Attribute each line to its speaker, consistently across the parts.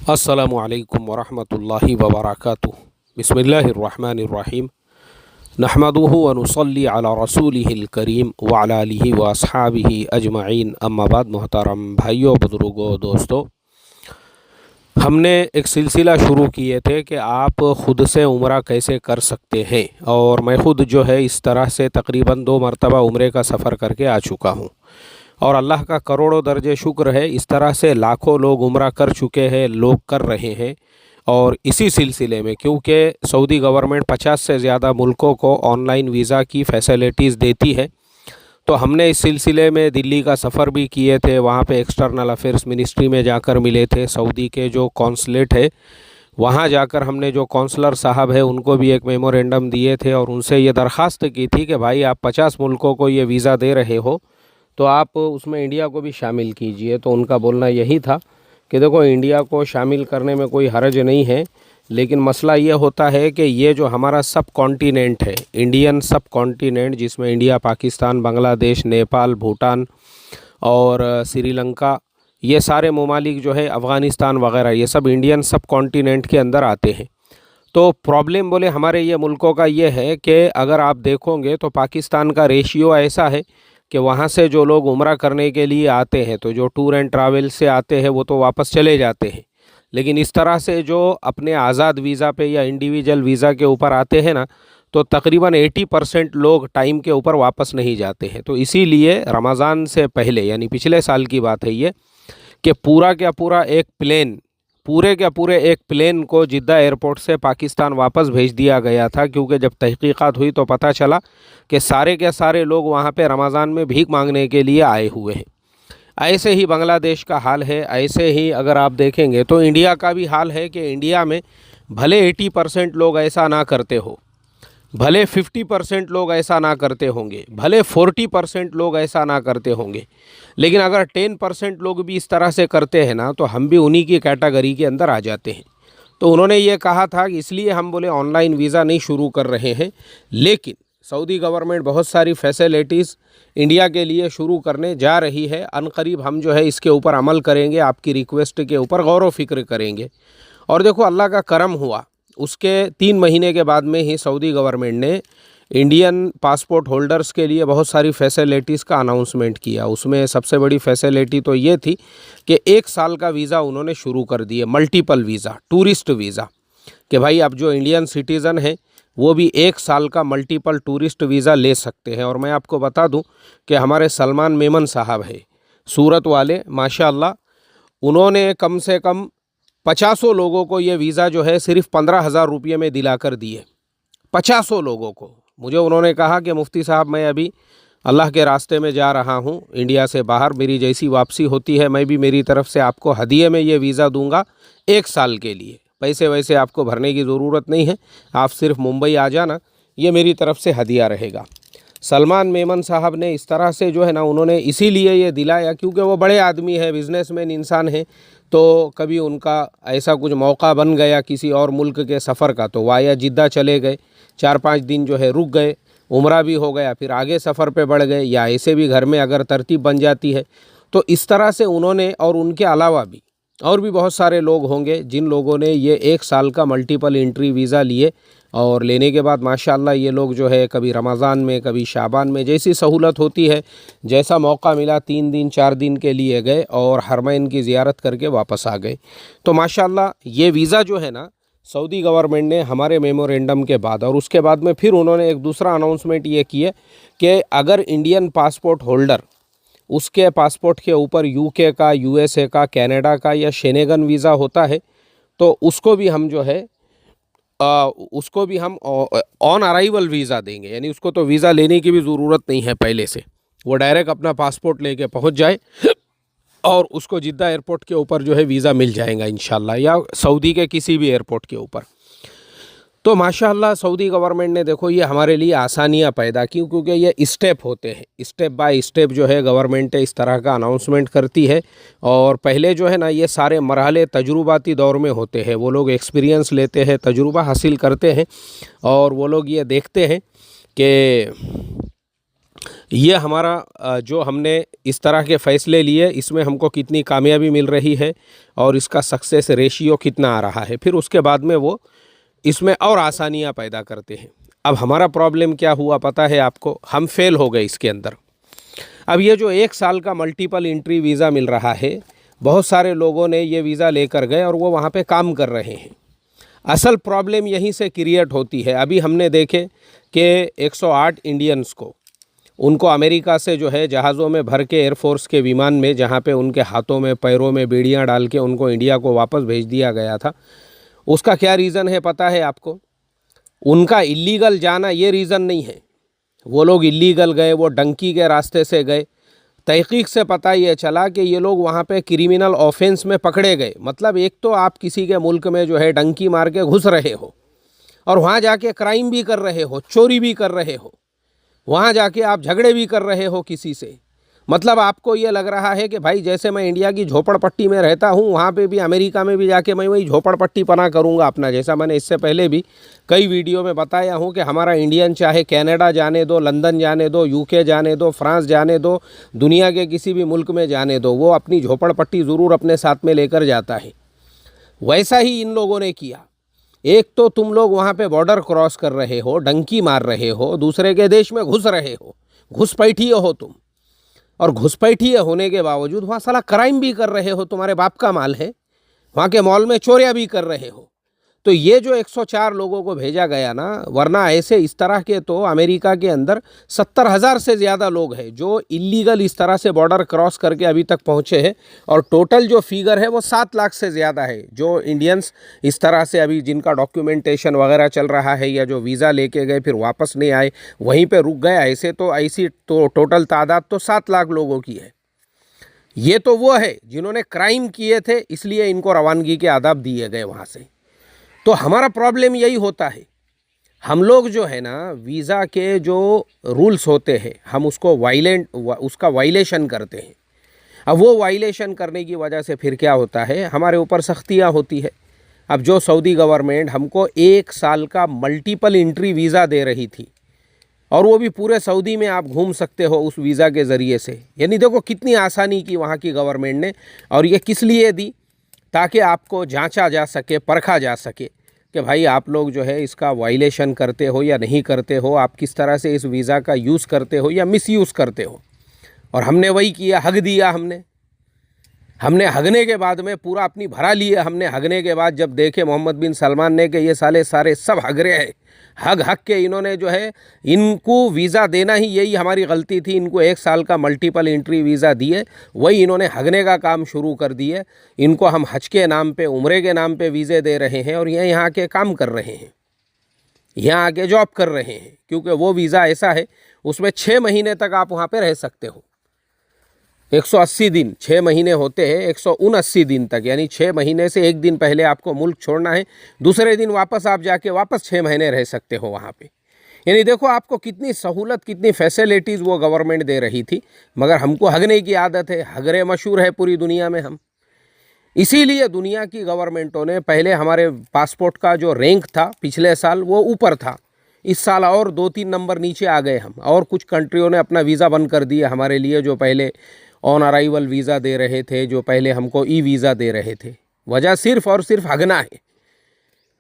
Speaker 1: अस्सलामु अलैकुम वरहमतुल्लाहि वबरकातुहू। बिस्मिल्लाहिर्रहमानिर्रहीम। नहमदुहु व नुसल्ली अला रसूलिहिल करीम व अला आलिहि व अस्हाबिहि अजमईन। अम्मा बाद। मोहतरम भाइयों, बुजुर्गों, दोस्तों, हमने एक सिलसिला शुरू किए थे कि आप ख़ुद से उम्रा कैसे कर सकते हैं, और मैं ख़ुद जो है इस तरह से तकरीबन 2 मरतबा उम्रे का सफ़र करके आ चुका हूँ, और अल्लाह का करोड़ों दर्जे शुक्र है, इस तरह से लाखों लोग उम्रा कर चुके हैं, लोग कर रहे हैं। और इसी सिलसिले में, क्योंकि सऊदी गवर्नमेंट 50 से ज़्यादा मुल्कों को ऑनलाइन वीज़ा की फ़ैसिलिटीज़ देती है, तो हमने इस सिलसिले में दिल्ली का सफ़र भी किए थे। वहाँ पे एक्सटर्नल अफेयर्स मिनिस्ट्री में जाकर मिले थे, सऊदी के जो कौंसलेट है वहाँ जाकर हमने जो कौंसलर साहब है उनको भी एक मेमोरेंडम दिए थे, और उनसे ये दरख्वास्त की थी कि भाई आप 50 मुल्कों को ये वीज़ा दे रहे हो तो आप उसमें इंडिया को भी शामिल कीजिए। तो उनका बोलना यही था कि देखो, इंडिया को शामिल करने में कोई हर्ज नहीं है, लेकिन मसला ये होता है कि ये जो हमारा सब कॉन्टिनेंट है, इंडियन सब कॉन्टिनेंट, जिसमें इंडिया, पाकिस्तान, बांग्लादेश, नेपाल, भूटान और श्रीलंका, ये सारे ममालिक जो है, अफ़गानिस्तान वग़ैरह, ये सब इंडियन सब कॉन्टिनेंट के अंदर आते हैं। तो प्रॉब्लम बोले हमारे ये मुल्कों का ये है कि अगर आप देखोगे तो पाकिस्तान का रेशियो ऐसा है कि वहाँ से जो लोग उम्रा करने के लिए आते हैं, तो जो टूर एंड ट्रैवल से आते हैं वो तो वापस चले जाते हैं, लेकिन इस तरह से जो अपने आज़ाद वीज़ा पे या इंडिविजुअल वीज़ा के ऊपर आते हैं ना, तो तकरीबन 80% लोग टाइम के ऊपर वापस नहीं जाते हैं। तो इसीलिए रमज़ान से पहले, यानी पिछले साल की बात है ये, कि पूरा क्या पूरा एक प्लेन को जिद्दा एयरपोर्ट से पाकिस्तान वापस भेज दिया गया था, क्योंकि जब तहकीकात हुई तो पता चला कि सारे के सारे लोग वहाँ पे रमज़ान में भीख मांगने के लिए आए हुए हैं। ऐसे ही बांग्लादेश का हाल है, ऐसे ही अगर आप देखेंगे तो इंडिया का भी हाल है कि इंडिया में भले 80% लोग ऐसा ना करते हो, भले 50% लोग ऐसा ना करते होंगे, भले 40% लोग ऐसा ना करते होंगे, लेकिन अगर 10% लोग भी इस तरह से करते हैं ना, तो हम भी उन्हीं की कैटेगरी के अंदर आ जाते हैं। तो उन्होंने ये कहा था कि इसलिए हम बोले ऑनलाइन वीज़ा नहीं शुरू कर रहे हैं, लेकिन सऊदी गवर्नमेंट बहुत सारी फैसिलिटीज़ इंडिया के लिए शुरू करने जा रही है। अनकरीब हम जो है इसके ऊपर अमल करेंगे, आपकी रिक्वेस्ट के ऊपर गौर व फिक्र करेंगे। और देखो, अल्लाह का करम हुआ, उसके 3 महीने के बाद में ही सऊदी गवर्नमेंट ने इंडियन पासपोर्ट होल्डर्स के लिए बहुत सारी फैसिलिटीज़ का अनाउंसमेंट किया। उसमें सबसे बड़ी फैसिलिटी तो ये थी कि 1 साल का वीज़ा उन्होंने शुरू कर दिए, मल्टीपल वीज़ा, टूरिस्ट वीज़ा, कि भाई अब जो इंडियन सिटीज़न है वो भी 1 साल का मल्टीपल टूरिस्ट वीज़ा ले सकते हैं। और मैं आपको बता दूं कि हमारे सलमान मेमन साहब है, सूरत वाले, माशाअल्लाह, उन्होंने कम से कम 50 लोगों को ये वीज़ा जो है सिर्फ 15,000 रुपये में दिलाकर दिए। 50 लोगों को। मुझे उन्होंने कहा कि मुफ्ती साहब, मैं अभी अल्लाह के रास्ते में जा रहा हूँ इंडिया से बाहर, मेरी जैसी वापसी होती है मैं भी मेरी तरफ से आपको हदिये में ये वीज़ा दूंगा 1 साल के लिए। पैसे वैसे आपको भरने की ज़रूरत नहीं है, आप सिर्फ मुंबई आ जाना, ये मेरी तरफ से हदिया रहेगा। सलमान मेमन साहब ने इस तरह से जो है ना, उन्होंने इसीलिए ये दिलाया क्योंकि वो बड़े आदमी है, बिज़नेसमैन इंसान है। तो कभी उनका ऐसा कुछ मौका बन गया किसी और मुल्क के सफ़र का, तो वाया जिद्दा चले गए, 4-5 दिन जो है रुक गए, उम्रा भी हो गया, फिर आगे सफ़र पे बढ़ गए, या ऐसे भी घर में अगर तरतीब बन जाती है। तो इस तरह से उन्होंने, और उनके अलावा भी और भी बहुत सारे लोग होंगे जिन लोगों ने ये 1 साल का मल्टीपल एंट्री वीज़ा लिए, और लेने के बाद माशाअल्लाह ये लोग जो है कभी रमज़ान में, कभी शाबान में, जैसी सहूलत होती है, जैसा मौका मिला, 3 दिन 4 दिन के लिए गए और हरमैन की ज़ियारत करके वापस आ गए। तो माशाअल्लाह ये वीज़ा जो है ना, सऊदी गवर्नमेंट ने हमारे मेमोरेंडम के बाद, और उसके बाद में फिर उन्होंने एक दूसरा अनाउंसमेंट ये किए कि अगर इंडियन पासपोर्ट होल्डर, उसके पासपोर्ट के ऊपर यूके का, यूएसए का, कनाडा का या शेनेगन वीज़ा होता है, तो उसको भी हम जो है ऑन अराइवल वीज़ा देंगे। यानी उसको तो वीज़ा लेने की भी ज़रूरत नहीं है पहले से, वो डायरेक्ट अपना पासपोर्ट लेके पहुंच जाए और उसको जिद्दा एयरपोर्ट के ऊपर जो है वीज़ा मिल जाएगा इंशाल्लाह, या सऊदी के किसी भी एयरपोर्ट के ऊपर। तो माशाअल्लाह सऊदी गवर्नमेंट ने, देखो, ये हमारे लिए आसानियां पैदा की, क्योंकि ये स्टेप होते हैं, स्टेप बाय स्टेप जो है गवर्नमेंट इस तरह का अनाउंसमेंट करती है। और पहले जो है ना, ये सारे मरहले तजुर्बाती दौर में होते हैं, वो लोग एक्सपीरियंस लेते हैं, तजुर्बा हासिल करते हैं, और वो लोग ये देखते हैं कि ये हमारा जो हमने इस तरह के फ़ैसले लिए, इसमें हमको कितनी कामयाबी मिल रही है और इसका सक्सेस रेशियो कितना आ रहा है। फिर उसके बाद में वो इसमें और आसानियाँ पैदा करते हैं। अब हमारा प्रॉब्लम क्या हुआ पता है आपको? हम फेल हो गए इसके अंदर। अब ये जो 1 साल का मल्टीपल एंट्री वीज़ा मिल रहा है, बहुत सारे लोगों ने ये वीज़ा लेकर गए और वो वहाँ पे काम कर रहे हैं। असल प्रॉब्लम यहीं से क्रिएट होती है। अभी हमने देखे कि 108 इंडियंस को, उनको अमेरिका से जो है जहाज़ों में भर के एयरफोर्स के विमान में, जहाँ पे उनके हाथों में पैरों में बेड़ियाँ डाल के उनको इंडिया को वापस भेज दिया गया था। उसका क्या रीज़न है पता है आपको? उनका इलीगल जाना ये रीज़न नहीं है। वो लोग इलीगल गए, वो डंकी के रास्ते से गए। तहकीक से पता ये चला कि ये लोग वहाँ पे क्रिमिनल ऑफेंस में पकड़े गए। मतलब एक तो आप किसी के मुल्क में जो है डंकी मार के घुस रहे हो और वहाँ जाके क्राइम भी कर रहे हो, चोरी भी कर रहे हो, वहाँ जाके आप झगड़े भी कर रहे हो किसी से। मतलब आपको ये लग रहा है कि भाई जैसे मैं इंडिया की झोपड़पट्टी में रहता हूँ, वहाँ पे भी अमेरिका में भी जाके मैं वही झोपड़पट्टी पना करूँगा अपना। जैसा मैंने इससे पहले भी कई वीडियो में बताया हूँ कि हमारा इंडियन चाहे कनाडा जाने दो, लंदन जाने दो, यूके जाने दो, फ्रांस जाने दो, दुनिया के किसी भी मुल्क में जाने दो, वो अपनी झोपड़पट्टी ज़रूर अपने साथ में लेकर जाता है। वैसा ही इन लोगों ने किया। एक तो तुम लोग वहाँ पे बॉर्डर क्रॉस कर रहे हो, डंकी मार रहे हो, दूसरे के देश में घुस रहे हो, घुसपैठिए हो तुम। और घुसपैठिए होने के बावजूद वहाँ साला क्राइम भी कर रहे हो, तुम्हारे बाप का माल है। वहाँ के मॉल में चोरियाँ भी कर रहे हो। तो ये जो 104 लोगों को भेजा गया ना, वरना ऐसे इस तरह के तो अमेरिका के अंदर 70,000 से ज़्यादा लोग हैं जो इलीगल इस तरह से बॉर्डर क्रॉस करके अभी तक पहुँचे हैं। और टोटल जो फिगर है वो 7 लाख से ज़्यादा है जो इंडियंस इस तरह से अभी जिनका डॉक्यूमेंटेशन वगैरह चल रहा है या जो वीज़ा लेके गए फिर वापस नहीं आए, वहीं पर रुक गए। ऐसी तो टोटल तादाद तो 7 लाख लोगों की है। ये तो वो है जिन्होंने क्राइम किए थे, इसलिए इनको रवानगी के आदाब दिए गए वहाँ से। तो हमारा प्रॉब्लम यही होता है, हम लोग जो है ना वीज़ा के जो रूल्स होते हैं हम उसको उसका वायलेशन करते हैं। अब वो वायलेशन करने की वजह से फिर क्या होता है, हमारे ऊपर सख्तियाँ होती है। अब जो सऊदी गवर्नमेंट हमको 1 साल का मल्टीपल एंट्री वीज़ा दे रही थी और वो भी पूरे सऊदी में आप घूम सकते हो उस वीज़ा के ज़रिए से, यानी देखो कितनी आसानी की वहाँ की गवर्नमेंट ने। और ये किस लिए दी? ताकि आपको जांचा जा सके, परखा जा सके कि भाई आप लोग जो है इसका वायलेशन करते हो या नहीं करते हो, आप किस तरह से इस वीज़ा का यूज़ करते हो या मिसयूज़ करते हो। और हमने वही किया, हग दिया। हमने हगने के बाद में पूरा अपनी भरा लिए। हमने हगने के बाद जब देखे मोहम्मद बिन सलमान ने कि ये साले सारे सब हग रहे हैं, हग के इन्होंने जो है इनको वीज़ा देना ही यही हमारी गलती थी, इनको 1 साल का मल्टीपल एंट्री वीज़ा दिए, वही इन्होंने हगने का काम शुरू कर दिए। इनको हम हज के नाम पे, उम्रे के नाम पे वीज़े दे रहे हैं और ये यहाँ आके काम कर रहे हैं, यहाँ आके जॉब कर रहे हैं। क्योंकि वो वीज़ा ऐसा है उसमें 6 महीने तक आप वहाँ पर रह सकते हो। 180 दिन, 6 महीने होते हैं, 179 दिन तक, यानी 6 महीने से 1 दिन पहले आपको मुल्क छोड़ना है, दूसरे दिन वापस आप जाके वापस 6 महीने रह सकते हो वहाँ पे। यानी देखो आपको कितनी सहूलत, कितनी फैसिलिटीज़ वो गवर्नमेंट दे रही थी। मगर हमको हगने की आदत है, हगरे मशहूर है पूरी दुनिया में हम। इसीलिए दुनिया की गवर्नमेंटों ने पहले हमारे पासपोर्ट का जो रैंक था पिछले साल वो ऊपर था, इस साल और 2-3 नंबर नीचे आ गए हम। और कुछ कंट्रियों ने अपना वीज़ा बंद कर दिया हमारे लिए, जो पहले ऑन अराइवल वीज़ा दे रहे थे, जो पहले हमको ई वीज़ा दे रहे थे। वजह सिर्फ़ और सिर्फ हगना है।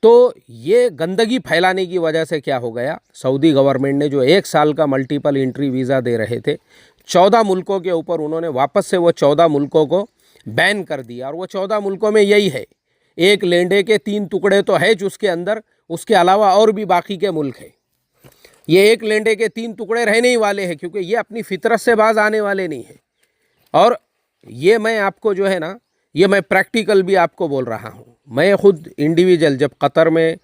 Speaker 1: तो ये गंदगी फैलाने की वजह से क्या हो गया, सऊदी गवर्नमेंट ने जो 1 साल का मल्टीपल एंट्री वीज़ा दे रहे थे 14 मुल्कों के ऊपर, उन्होंने वापस से वो 14 मुल्कों को बैन कर दिया। और वो 14 मुल्कों में यही है, एक लेंडे के 3 टुकड़े तो है उसके अंदर, उसके अलावा और भी बाकी के मुल्क हैं। ये एक लेंडे के 3 टुकड़े रहने ही वाले हैं, क्योंकि ये अपनी फितरत से बाज आने वाले नहीं हैं। और ये मैं आपको जो है ना, ये मैं प्रैक्टिकल भी आपको बोल रहा हूँ। मैं ख़ुद इंडिविजुअल जब कतर में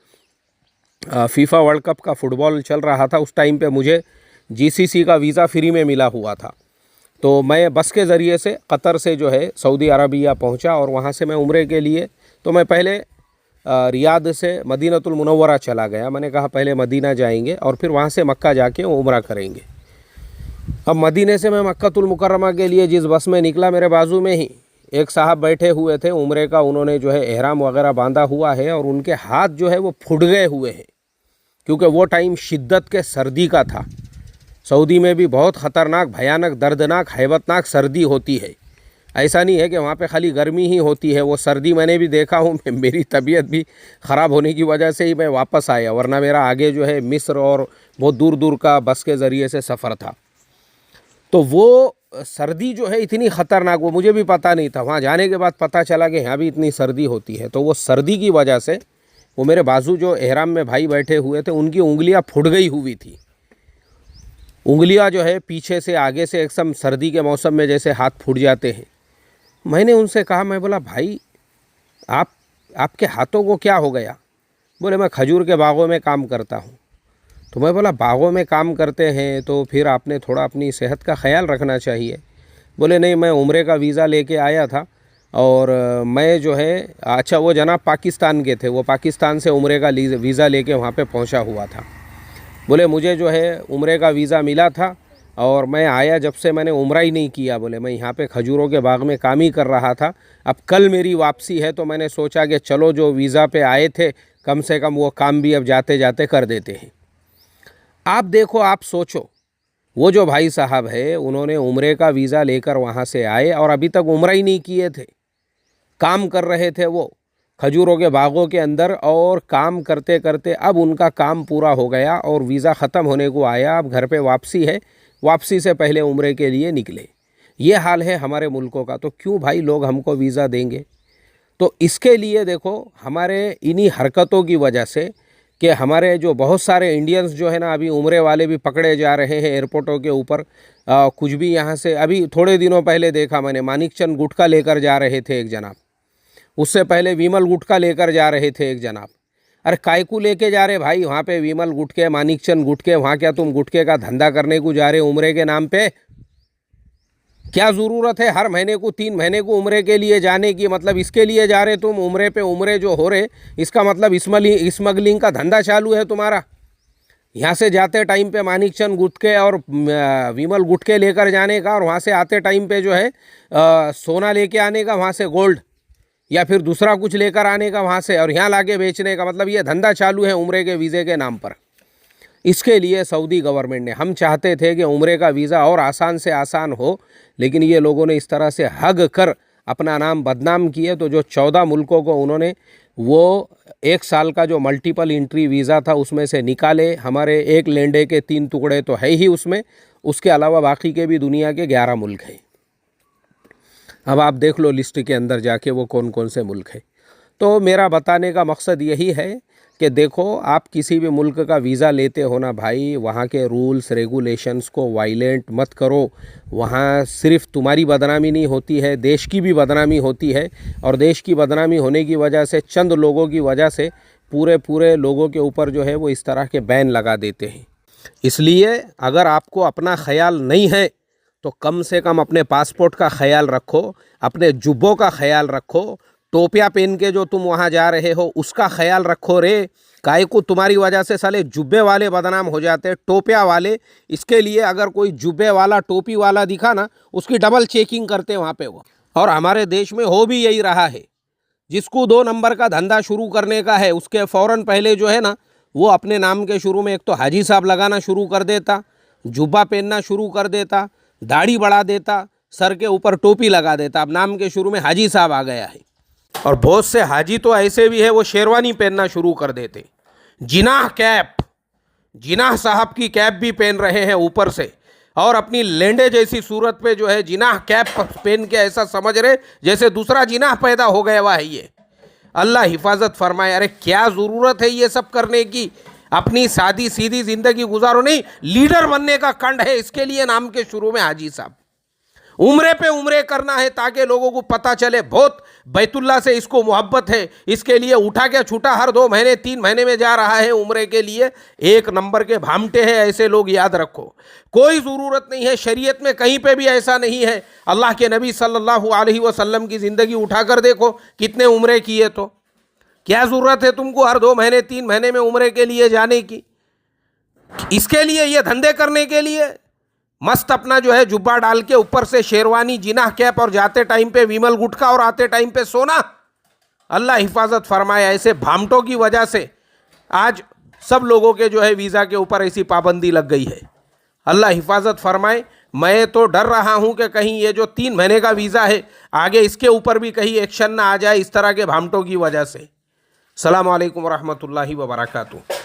Speaker 1: फीफा वर्ल्ड कप का फ़ुटबॉल चल रहा था, उस टाइम पे मुझे जीसीसी का वीज़ा फ्री में मिला हुआ था। तो मैं बस के ज़रिए से कतर से जो है सऊदी अरबिया पहुँचा और वहाँ से मैं उम्रे के लिए, तो मैं पहले रियाद से मदीनतुल मुनव्वरा चला गया। मैंने कहा पहले मदीना जाएंगे और फिर वहाँ से मक्का जाके उम्रा करेंगे। अब मदीने से मैं मक्कातुल मुकर्रमा के लिए जिस बस में निकला, मेरे बाजू में ही एक साहब बैठे हुए थे उम्रे का, उन्होंने जो है एहराम वगैरह बांधा हुआ है और उनके हाथ जो है वो फुट गए हुए हैं, क्योंकि वो टाइम शिद्दत के सर्दी का था। सऊदी में भी बहुत ख़तरनाक, भयानक, दर्दनाक, हैबतनाक सर्दी होती है। ऐसा नहीं है कि वहाँ पे खाली गर्मी ही होती है, वो सर्दी मैंने भी देखा हूँ। मेरी तबीयत भी ख़राब होने की वजह से ही मैं वापस आया, वरना मेरा आगे जो है मिस्र और बहुत दूर दूर का बस के ज़रिए से सफ़र था। तो वो सर्दी जो है इतनी ख़तरनाक, वो मुझे भी पता नहीं था। वहाँ जाने के बाद पता चला कि यहाँ भी इतनी सर्दी होती है। तो वो सर्दी की वजह से वो मेरे बाजू जो एहराम में भाई बैठे हुए थे, उनकी उंगलियाँ फुट गई हुई थी। उंगलियाँ जो है पीछे से आगे से एकदम सर्दी के मौसम में जैसे हाथ फूट जाते हैं। मैंने उनसे कहा, मैं बोला भाई आपके हाथों को क्या हो गया? बोले मैं खजूर के बागों में काम करता हूँ। तो मैं बोला बागों में काम करते हैं तो फिर आपने थोड़ा अपनी सेहत का ख्याल रखना चाहिए। बोले नहीं, मैं उम्रे का वीज़ा लेके आया था और मैं जो है, अच्छा वो जनाब पाकिस्तान के थे, वो पाकिस्तान से उम्रे का वीज़ा लेके वहाँ पे पहुँचा हुआ था। बोले मुझे जो है उम्रे का वीज़ा मिला था और मैं आया, जब से मैंने उम्रा ही नहीं किया। बोले मैं यहाँ पे खजूरों के बाग में काम ही कर रहा था। अब कल मेरी वापसी है तो मैंने सोचा कि चलो जो वीज़ा पे आए थे कम से कम वो काम भी अब जाते जाते कर देते हैं। आप देखो, आप सोचो, वो जो भाई साहब है उन्होंने उम्रे का वीज़ा लेकर वहाँ से आए और अभी तक उम्रा ही नहीं किए थे, काम कर रहे थे वो खजूरों के बागों के अंदर, और काम करते करते अब उनका काम पूरा हो गया और वीज़ा ख़त्म होने को आया। अब घर पे वापसी है, वापसी से पहले उम्रे के लिए निकले। ये हाल है हमारे मुल्कों का। तो क्यों भाई लोग हमको वीज़ा देंगे? तो इसके लिए देखो, हमारे इन्हीं हरकतों की वजह से कि हमारे जो बहुत सारे इंडियंस जो है ना, अभी उम्रे वाले भी पकड़े जा रहे हैं एयरपोर्टों के ऊपर। कुछ भी यहाँ से, अभी थोड़े दिनों पहले देखा मैंने, मानिकचंद गुटखा लेकर जा रहे थे एक जनाब, उससे पहले विमल गुटखा लेकर जा रहे थे एक जनाब। अरे कायकू लेके जा रहे भाई? वहाँ पे विमल गुटके, मानिकचंद गुटके, वहाँ क्या तुम गुटके का धंधा करने को जा रहे उम्रे के नाम पे? क्या ज़रूरत है हर महीने को 3 महीने को उम्रे के लिए जाने की? मतलब इसके लिए जा रहे तुम उम्रे पे, उम्रे जो हो रहे, इसका मतलब स्मगलिंग का धंधा चालू है तुम्हारा। यहाँ से जाते टाइम पे मानिकचंद गुटके और विमल गुटके लेकर जाने का, और वहाँ से आते टाइम पे जो है सोना लेके आने का वहाँ से, गोल्ड या फिर दूसरा कुछ लेकर आने का वहाँ से, और यहाँ लाके बेचने का। मतलब ये धंधा चालू है उम्रे के वीज़े के नाम पर। इसके लिए सऊदी गवर्नमेंट ने, हम चाहते थे कि उम्रे का वीज़ा और आसान से आसान हो, लेकिन ये लोगों ने इस तरह से हग कर अपना नाम बदनाम किए। तो जो 14 मुल्कों को उन्होंने वो 1 साल का जो मल्टीपल एंट्री वीज़ा था उसमें से निकाले। हमारे एक लेंडे के 3 टुकड़े तो है ही उसमें, उसके अलावा बाकी के भी दुनिया के 11 मुल्क हैं। अब आप देख लो लिस्ट के अंदर जाके वो कौन कौन से मुल्क हैं। तो मेरा बताने का मकसद यही है कि देखो, आप किसी भी मुल्क का वीज़ा लेते हो ना भाई, वहाँ के रूल्स रेगुलेशंस को वायलेंट मत करो। वहाँ सिर्फ तुम्हारी बदनामी नहीं होती है, देश की भी बदनामी होती है, और देश की बदनामी होने की वजह से चंद लोगों की वजह से पूरे लोगों के ऊपर जो है वो इस तरह के बैन लगा देते हैं। इसलिए अगर आपको अपना ख्याल नहीं है तो कम से कम अपने पासपोर्ट का ख्याल रखो, अपने जुब्बों का ख्याल रखो, टोपियाँ पहन के जो तुम वहाँ जा रहे हो उसका ख्याल रखो रे। काहे को तुम्हारी वजह से साले जुब्बे वाले बदनाम हो जाते, टोपिया वाले। इसके लिए अगर कोई जुब्बे वाला, टोपी वाला दिखा ना, उसकी डबल चेकिंग करते वहाँ पे वो। और हमारे देश में हो भी यही रहा है। जिसको 2 नंबर का धंधा शुरू करने का है, उसके फ़ौरन पहले जो है ना, वो अपने नाम के शुरू में एक तो हाजी साहब लगाना शुरू कर देता, जुब्बा पहनना शुरू कर देता, दाढ़ी बढ़ा देता, सर के ऊपर टोपी लगा देता। अब नाम के शुरू में हाजी साहब आ गया है। और बहुत से हाजी तो ऐसे भी है, वो शेरवानी पहनना शुरू कर देते, जिनाह कैप, जिनाह साहब की कैप भी पहन रहे हैं ऊपर से, और अपनी लेंडे जैसी सूरत पे जो है जिनाह कैप पहन के ऐसा समझ रहे जैसे दूसरा जिनाह पैदा हो गया हुआ है। ये अल्लाह हिफाजत फरमाए। अरे क्या ज़रूरत है ये सब करने की? अपनी सादी सीधी ज़िंदगी गुजारो। नहीं, लीडर बनने का कंड है, इसके लिए नाम के शुरू में हाजी साहब। उम्रे पे उम्रे करना है ताकि लोगों को पता चले बहुत बैतुल्ला से इसको मोहब्बत है, इसके लिए उठा के छूटा हर 2 महीने 3 महीने में जा रहा है उम्रे के लिए। 1 नंबर के भामटे हैं ऐसे लोग, याद रखो। कोई ज़रूरत नहीं है, शरीयत में कहीं पे भी ऐसा नहीं है। अल्लाह के नबी सल्लल्लाहु अलैहि वसल्लम की ज़िंदगी उठा कर देखो, कितने उम्रे किए। तो क्या ज़रूरत है तुमको हर 2 महीने 3 महीने में उम्रे के लिए जाने की? इसके लिए, ये धंधे करने के लिए मस्त अपना जो है जुब्बा डाल के ऊपर से शेरवानी, जिनाह कैप, और जाते टाइम पे विमल गुटखा और आते टाइम पे सोना। अल्लाह हिफाजत फरमाए। ऐसे भामटों की वजह से आज सब लोगों के जो है वीज़ा के ऊपर ऐसी पाबंदी लग गई है। अल्लाह हिफाजत फरमाए। मैं तो डर रहा हूँ कि कहीं ये जो 3 महीने का वीज़ा है आगे इसके ऊपर भी कहीं एक्शन ना आ जाए इस तरह के भामटों की वजह से। अस्सलामु अलैकुम रहमतुल्लाहि व बरकातुहू।